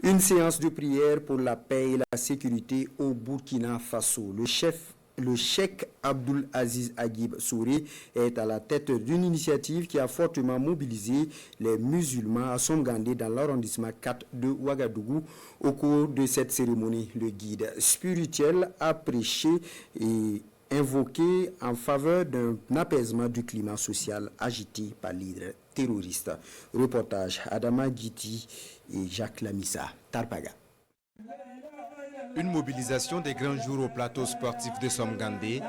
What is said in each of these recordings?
Une séance de prière pour la paix et la sécurité au Burkina Faso. Le cheikh Abdul Aziz Agib Souré est à la tête d'une initiative qui a fortement mobilisé les musulmans à Somgandé dans l'arrondissement 4 de Ouagadougou. Au cours de cette cérémonie, le guide spirituel a prêché et invoqué en faveur d'un apaisement du climat social agité par l'hydre terroriste. Reportage Adama Djiti et Jacques Lamissa, Tarpaga. Une mobilisation des grands jours au plateau sportif de Somgandé.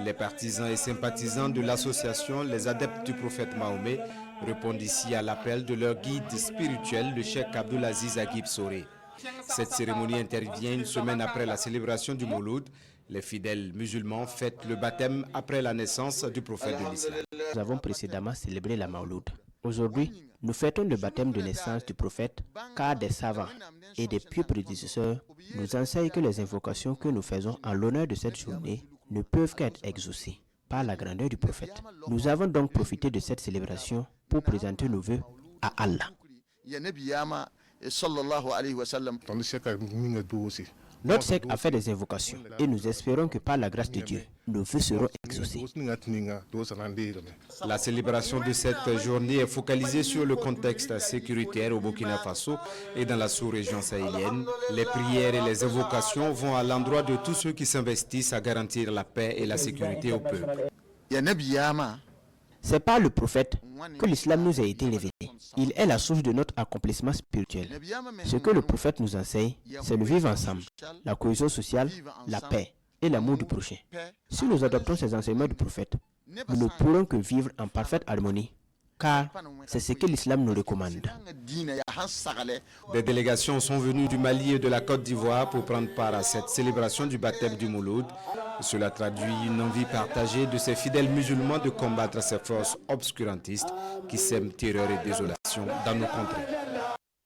Les partisans et sympathisants de l'association Les Adeptes du Prophète Mahomet répondent ici à l'appel de leur guide spirituel, le cheikh Abdul Aziz Agib Souré. Cette cérémonie intervient une semaine après la célébration du Mouloud. Les fidèles musulmans fêtent le baptême après la naissance du prophète de l'islam. Nous avons précédemment célébré la Mouloud. Aujourd'hui, nous fêtons le baptême de naissance du prophète, car des savants et des pieux prédécesseurs nous enseignent que les invocations que nous faisons en l'honneur de cette journée ne peuvent qu'être exaucées par la grandeur du prophète. Nous avons donc profité de cette célébration pour présenter nos vœux à Allah. Notre secte a fait des invocations et nous espérons que par la grâce de Dieu, nos vœux seront exaucés. La célébration de cette journée est focalisée sur le contexte sécuritaire au Burkina Faso et dans la sous-région sahélienne. Les prières et les invocations vont à l'endroit de tous ceux qui s'investissent à garantir la paix et la sécurité au peuple. C'est par le prophète que l'islam nous a été révélé. Il est la source de notre accomplissement spirituel. Ce que le prophète nous enseigne, c'est le vivre ensemble, la cohésion sociale, la paix et l'amour du prochain. Si nous adoptons ces enseignements du prophète, nous ne pourrons que vivre en parfaite harmonie, car c'est ce que l'islam nous recommande. Des délégations sont venues du Mali et de la Côte d'Ivoire pour prendre part à cette célébration du baptême du Mouloud. Cela traduit une envie partagée de ces fidèles musulmans de combattre ces forces obscurantistes qui sèment terreur et désolation dans nos contrées.